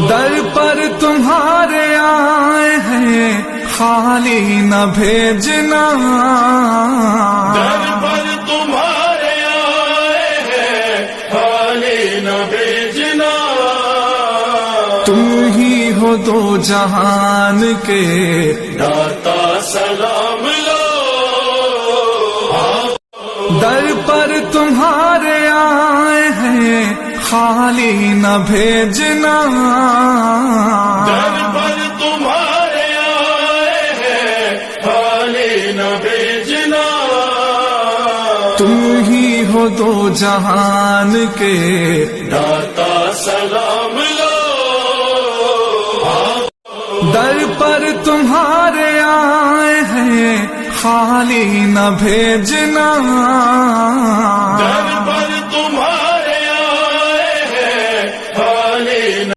در پر تمہارے آئے ہیں خالی نہ بھیجنا، در پر تمہارے آئے ہیں خالی نہ بھیجنا، تم ہی ہو دو جہان کے داتا سلام لو، در پر تمہارے آئے ہیں خالی نہ بھیجنا، در پر تمہارے آئے ہیں خالی نہ بھیجنا، تم ہی ہو دو جہان کے داتا سلام لو، در پر تمہارے آئے ہیں خالی نہ بھیجنا، در پر